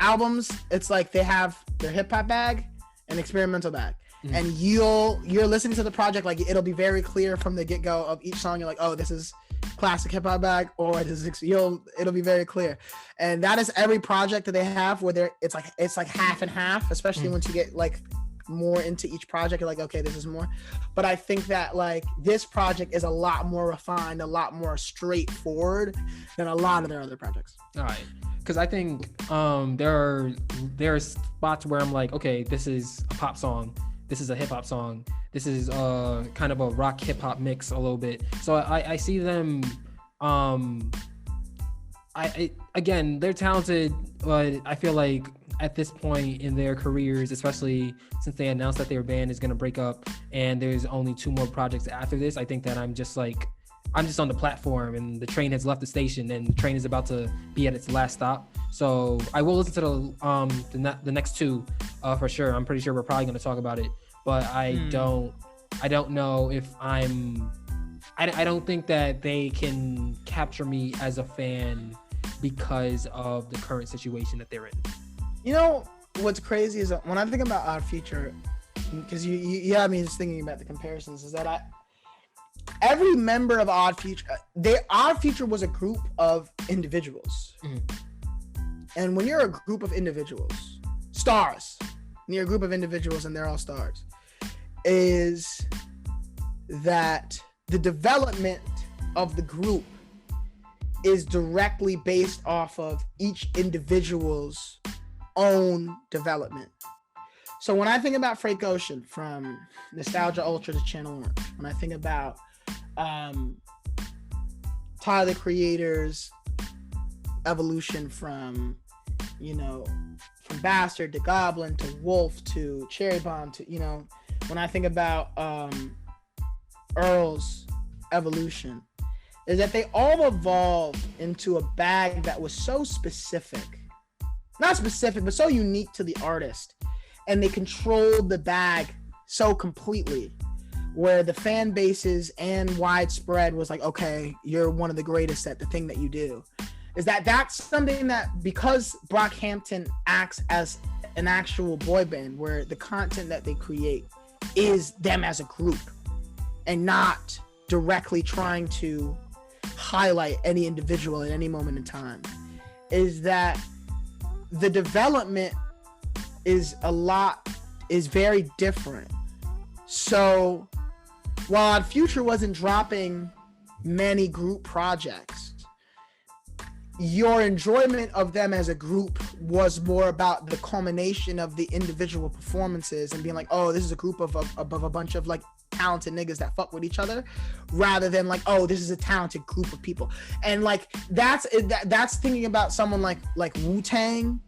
albums, it's like they have their hip hop bag and experimental bag. Mm-hmm. And you're listening to the project, like it'll be very clear from the get-go of each song. You're like, oh, this is classic hip hop bag, or it'll be very clear. And that is every project that they have, where it's like half and half, especially once you get like more into each project. You're like, okay, this is more. But I think that like this project is a lot more refined, a lot more straightforward than a lot of their other projects. All right. Because I think there are spots where I'm like, okay, this is a pop song, this is a hip hop song, this is kind of a rock hip hop mix a little bit. So I see them. Again, they're talented, but I feel like at this point in their careers, especially since they announced that their band is gonna break up and there's only 2 more projects after this, I think that I'm just on the platform and the train has left the station and the train is about to be at its last stop. So I will listen to the next 2 for sure. I'm pretty sure we're probably going to talk about it, but I don't know if I don't think that they can capture me as a fan because of the current situation that they're in. You know what's crazy is that when I think about Odd Future, because you have me just thinking about the comparisons, is that every member of Odd Future was a group of individuals. Mm-hmm. And when you're a group of individuals, stars, and you're a group of individuals and they're all stars, is that the development of the group is directly based off of each individual's own development. So when I think about Frank Ocean, from Nostalgia Ultra to Channel Orange, when I think about Tyler the Creator's evolution from Bastard to Goblin to Wolf to Cherry Bomb to, when I think about Earl's evolution, is that they all evolved into a bag that was so specific, not specific, but so unique to the artist. And they controlled the bag so completely, where the fan bases and widespread was like, okay, you're one of the greatest at the thing that you do. That's something that, because Brockhampton acts as an actual boy band, where the content that they create is them as a group and not directly trying to highlight any individual at any moment in time, is that the development is very different. So while Future wasn't dropping many group projects, your enjoyment of them as a group was more about the culmination of the individual performances and being like, oh, this is a group of a bunch of like talented niggas that fuck with each other, rather than like, oh, this is a talented group of people. And like that's thinking about someone like Wu-Tang,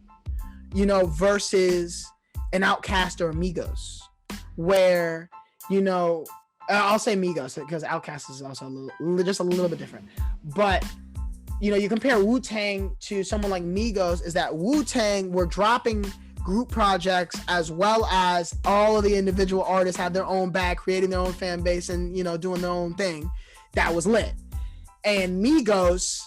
versus an Outkast or Migos, where, I'll say Migos because Outkast is also just a little bit different. But, you compare Wu-Tang to someone like Migos, is that Wu-Tang were dropping group projects as well as all of the individual artists had their own bag, creating their own fan base and, doing their own thing that was lit. And Migos,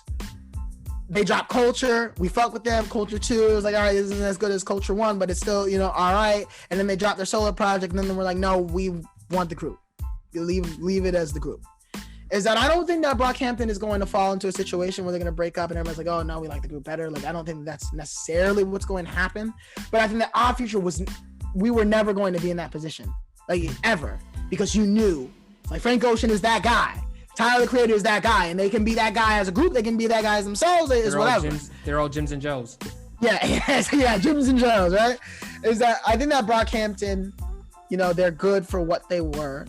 they dropped Culture. We fuck with them. Culture 2, it was like, all right, this isn't as good as Culture 1, but it's still, all right. And then they dropped their solo project, and then they were like, no, we want the group. You leave it as the group. Is that I don't think that Brockhampton is going to fall into a situation where they're going to break up and everyone's like, oh, no, we like the group better. Like, I don't think that's necessarily what's going to happen. But I think that Odd Future we were never going to be in that position, like, ever. Because you knew, like, Frank Ocean is that guy. Tyler the Creator is that guy, and they can be that guy as a group. They can be that guy as themselves. It's whatever. They're all Jims and Joes. Yeah, Jims and Joes, right? Is that I think that Brockhampton, they're good for what they were,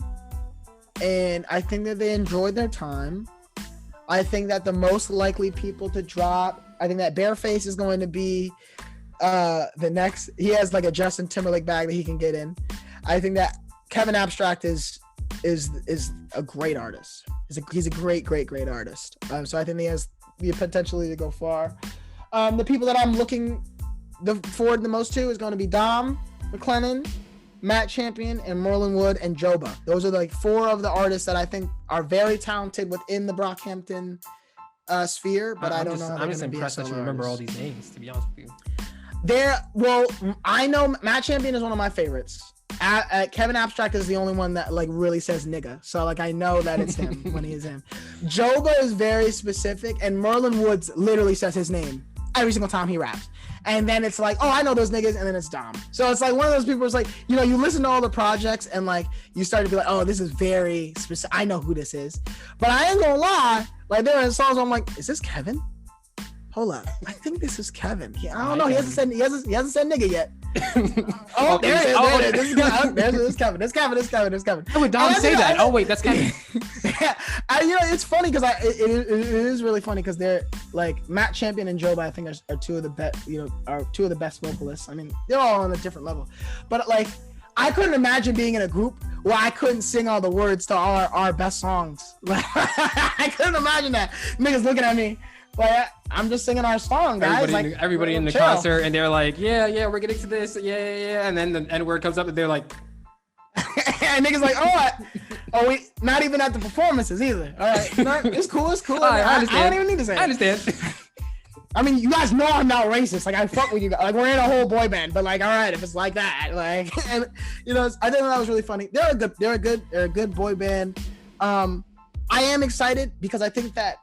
and I think that they enjoyed their time. I think that the most likely people to drop, I think that Bareface is going to be the next. He has like a Justin Timberlake bag that he can get in. I think that Kevin Abstract is a great artist. He's a great artist. So I think he has the potentially to go far. The people that I'm looking forward the most to is going to be Dom McLennan, Matt Champion, and Merlin Wood and Joba. Those are like 4 of the artists that I think are very talented within the Brockhampton sphere, but I don't know how I'm just impressed that you remember all these names, to be honest with you. I know Matt Champion is one of my favorites. Kevin Abstract is the only one that like really says nigga, so like I know that it's him when he is him. Joba is very specific, and Merlin Woods literally says his name every single time he raps. And then it's like, oh, I know those niggas, and then it's Dom. So it's like one of those people who's like, you know, you listen to all the projects and like you start to be like, oh, this is very specific. I know who this is. But I ain't gonna lie, like there are songs where I'm like, is this Kevin? Hold up, I think this is Kevin. I don't know. He hasn't said nigga yet. Oh, there it is. Oh, There it is. There's Kevin. There's Kevin. Oh, wait, Dom say that. Oh, wait, that's Kevin. Yeah, you know, it's funny because it is really funny because they're like Matt Champion and Joba. I think are 2 of the best. You know, are 2 of the best vocalists. I mean, they're all on a different level, but like I couldn't imagine being in a group where I couldn't sing all the words to all our best songs. Like, I couldn't imagine that. Niggas looking at me. Like, I'm just singing our song, guys. Everybody in the concert, and they're like, yeah, we're getting to this, yeah, and then the N word comes up, and they're like, and niggas like, we not even at the performances either. All right, no, it's cool. I understand. I don't even need to say it. I understand. I mean, you guys know I'm not racist. Like, I fuck with you guys. Like, we're in a whole boy band, but like, all right, if it's like that, like, and you know, I think that was really funny. They're a good boy band. I am excited because I think that.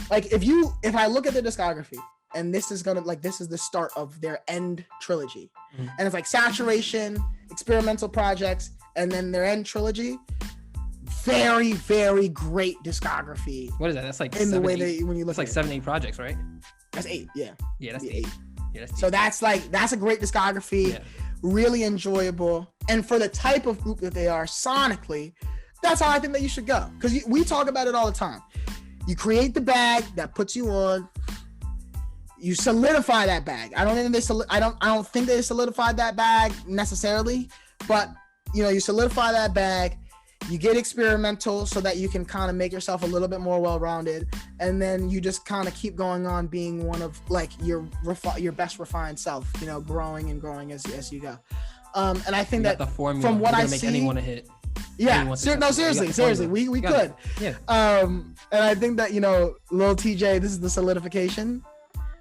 Like if I look at their discography and this is the start of their end trilogy, and it's like Saturation, experimental projects, and then their end trilogy, very, very great discography. What is that? That's like in the way that when you look, it's like 7-8 projects, right? That's 8, yeah. Yeah, that's 8. Yeah, that's 8. So that's a great discography, yeah. Really enjoyable, and for the type of group that they are sonically, that's how I think that you should go. Because we talk about it all the time. You create the bag that puts you on. You solidify that bag. I don't think they solidified that bag necessarily, but you know, you solidify that bag. You get experimental so that you can kind of make yourself a little bit more well-rounded, and then you just kind of keep going on being one of like your best refined self. You know, growing as you go. And I think that the formula, from what I make see, anyone a hit. Yeah, seriously, we could. Yeah. And I think that, you know, Lil TJay, this is the solidification.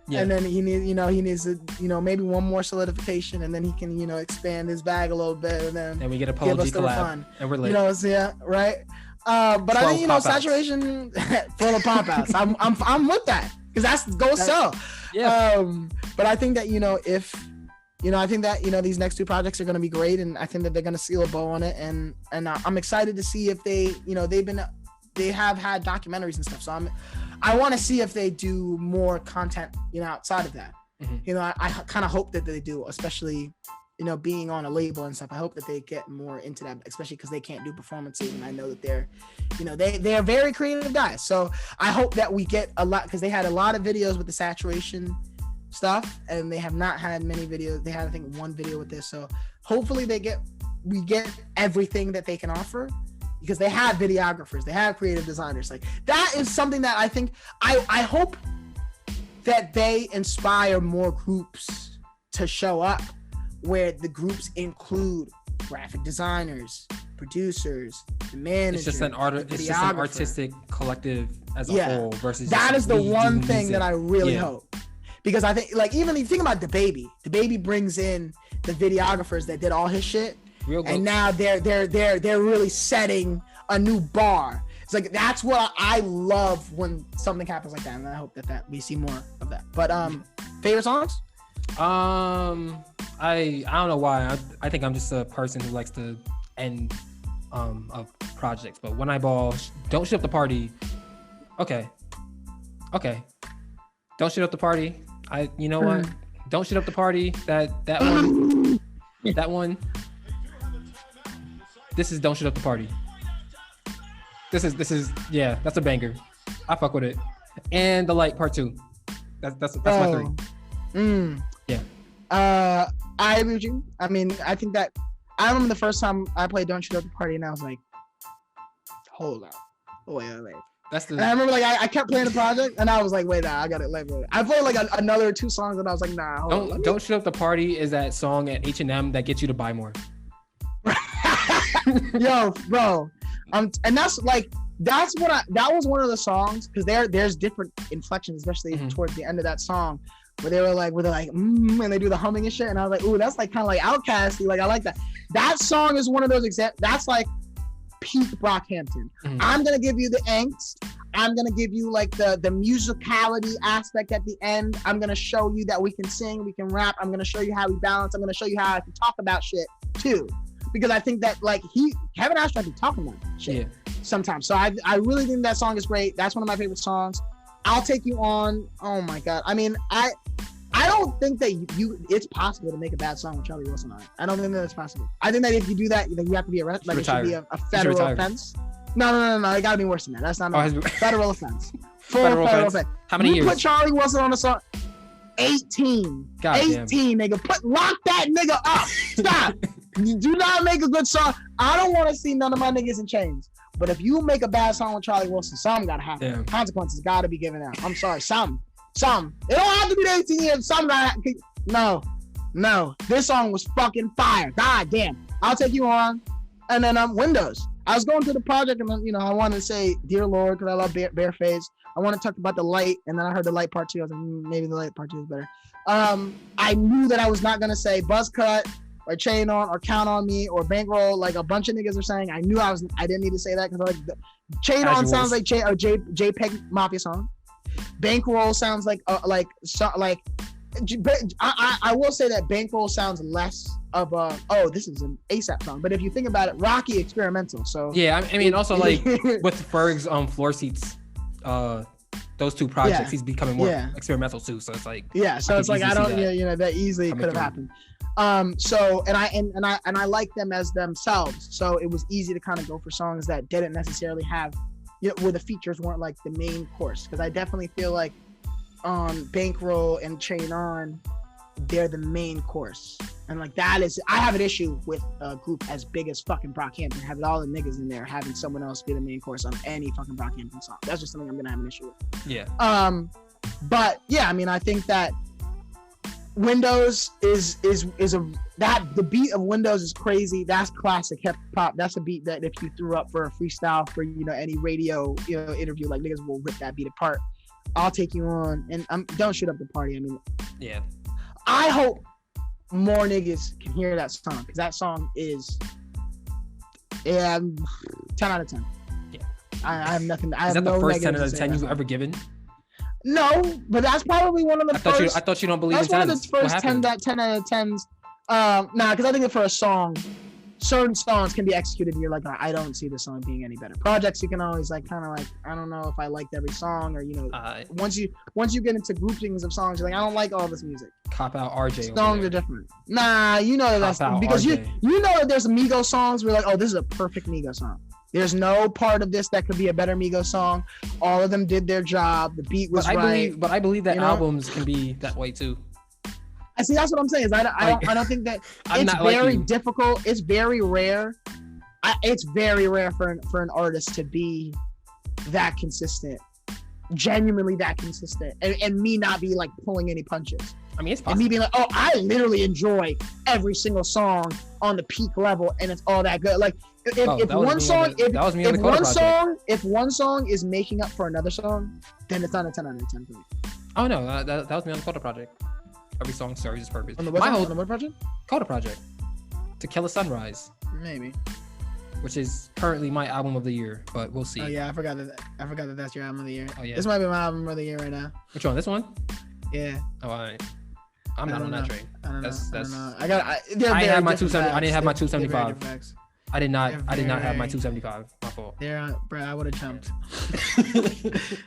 Yeah. And then he needs to, you know, maybe one more solidification, and then he can, you know, expand his bag a little bit, and then we get a Polo G collab, and we're lit. You know, yeah, right. But I think, you know, Saturation full of pop outs. I'm with that because that's go sell. Yeah. But I think that, you know, I think that, you know, these next 2 projects are going to be great, and I think that they're going to seal a bow on it, and I'm excited to see if they, you know, they have had documentaries and stuff, so I want to see if they do more content, you know, outside of that. Mm-hmm. You know, I kind of hope that they do, especially, you know, being on a label and stuff. I hope that they get more into that, especially because they can't do performances, and I know that they're, you know, they are very creative guys, so I hope that we get a lot, because they had a lot of videos with the Saturation stuff, and they have not had many videos. They had, I think, 1 video with this, so hopefully we get everything that they can offer, because they have videographers, they have creative designers. Like, that is something that I think I hope that they inspire more groups to show up, where the groups include graphic designers, producers, the managers. It's just an artistic collective as a whole versus that is the one thing that I really hope. Because I think, like, even if you think about the baby brings in the videographers that did all his shit, and now they're really setting a new bar. It's like, that's what I love when something happens like that, and I hope that we see more of that. But favorite songs? I don't know why. I think I'm just a person who likes to end of projects. But When I Ball, Don't Shit Up the Party. Okay. Don't Shit Up the Party. You know what? Don't Shit Up the Party. That one. That one. This is Don't Shit Up the Party. This is yeah, that's a banger. I fuck with it. And The Light Part 2. That's my 3. Yeah. I agree with you. I mean, I think that I remember the first time I played Don't Shit Up the Party, and I was like, hold up. Wait. That's the. And I remember like I kept playing the project, and I was like, wait, nah, I got it. Wait. I played like another 2 songs, and I was like, nah. Hold on, Don't Shoot Up the Party is that song at H&M that gets you to buy more. Yo, bro, and that's like that was one of the songs because there's different inflections, especially towards the end of that song, where they're like and they do the humming and shit, and I was like, ooh, that's like kind of like Outcasty, like I like that. That song is one of those that's like peak Brockhampton. I'm gonna give you the angst. I'm gonna give you like the musicality aspect at the end. I'm gonna show you that we can sing, we can rap. I'm gonna show you how we balance. I'm gonna show you how I can talk about shit too. Because I think that like Kevin Asher be talking about shit sometimes. So I really think that song is great. That's one of my favorite songs. I'll Take You On. Oh my God. I mean, I don't think that it's possible to make a bad song with Charlie Wilson on it. I don't think that it's possible. I think that if you do that, then you have to be arrested. Like it should be a federal offense. No. It gotta be worse than that. That's not a federal offense. Federal offense. How many years? Put Charlie Wilson on a song. 18. God 18, damn. nigga. Lock that nigga up. Stop. You do not make a good song. I don't want to see none of my niggas in chains. But if you make a bad song with Charlie Wilson, something gotta happen. Damn. Consequences gotta be given out. I'm sorry, some. It don't have to be the 18 years. Some gotta. No. This song was fucking fire. God damn. I'll Take You On. And then Windows. I was going through the project and I wanted to say Dear Lord because I love Bareface. I want to talk about the light, and then I heard the light part 2. I was like, maybe the light part 2 is better. I knew that I was not gonna say Buzz Cut or Chain On or Count on Me or Bankroll like a bunch of niggas are saying. I knew I didn't need to say that because like Chain On sounds like a JPEG Mafia song. Bankroll sounds like I will say that Bankroll sounds less of this is an ASAP song. But if you think about it, Rocky experimental. So yeah, I mean also like with Ferg's Floor Seats. Those 2 projects, he's becoming more experimental too. So it's like so it's like I don't that easily could have happened. So and I like them as themselves. So it was easy to kind of go for songs that didn't necessarily have where the features weren't like the main course. Because I definitely feel like Bankroll and Chain On, they're the main course. And like that is, I have an issue with a group as big as fucking Brockhampton, having all the niggas in there, having someone else be the main course on any fucking Brockhampton song. That's just something I'm gonna have an issue with. Yeah. But yeah, I mean, I think that Windows is the beat of Windows is crazy. That's classic hip hop. That's a beat that if you threw up for a freestyle for any radio interview, like niggas will rip that beat apart. I'll Take You On, and Don't Shoot Up the Party. I mean, yeah. I hope more niggas can hear that song because that song is 10 out of 10. Yeah. I have nothing. Is that the first 10 out of 10 you've ever given? No, but that's probably one of the first. I thought you don't believe in 10s. That's one of the first 10 out of 10s. Because I think that for a song, certain songs can be executed and you're like, I don't see the song being any better. Projects you can always like kind of like, I don't know if I liked every song, or once you get into groupings of songs, you're like, I don't like all this music. Cop Out RJ. Songs are different. Nah, that's because RJ. you know that there's Migos songs where like, oh, this is a perfect Migos song. There's no part of this that could be a better Migos song. All of them did their job. The beat was right. But I believe that albums can be that way too. I see. That's what I'm saying. I don't think that it's very difficult. It's very rare. It's very rare for an artist to be that consistent, genuinely that consistent, and me not be like pulling any punches. I mean, it's possible. And me being like, oh, I literally enjoy every single song on the peak level, and it's all that good. Like if one song is making up for another song, then it's not a 10 out of 10 for me. Oh no, that was me on the Coda project. Every song serves its purpose. On the what project? Coda project. To Kill a Sunrise. Maybe. Which is currently my album of the year, but we'll see. Oh yeah, I forgot that that's your album of the year. Oh yeah. This might be my album of the year right now. Which one? This one? Yeah. Oh, all right. I'm not on that train. I don't know. I didn't have my 275. I did not have my 275. My fault. Bro, I would have jumped.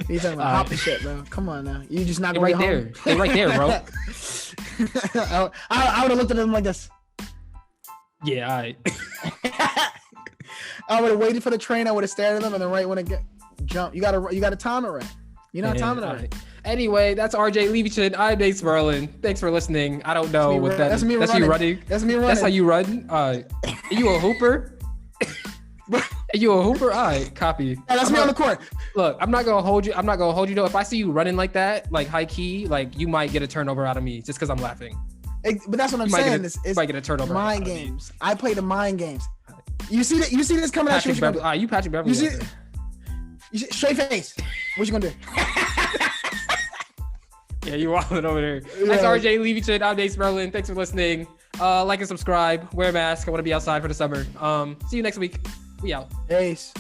You talking about hopping shit, bro? Come on now. You just not going right there. They're right there, bro. I would have looked at them like this. Yeah, all right. I would have waited for the train. I would have stared at them, and then right when it jump, you gotta time it right. You're not timing it right. Anyway, that's RJ Levichin. I'm Nate Sperlin. Thanks for listening. I don't know what that is. That's you running. That's me running. That's how you run. Are you a hooper? Hey, you a hooper? All right, copy. Yeah, that's me on the court. Look, I'm not gonna hold you. I'm not gonna hold you though. If I see you running like that, like high key, like you might get a turnover out of me just because I'm laughing. But that's what I'm saying. It's might get a turnover. Mind games. I play the mind games. You see that? You see this coming at you? You Patrick Beverly. You see, straight face. What you gonna do? Yeah, you wilding over there. Yeah. That's RJ Leavington. I'm Nate Sperlin. Thanks for listening. Like and subscribe. Wear a mask. I want to be outside for the summer. See you next week. We out. Peace.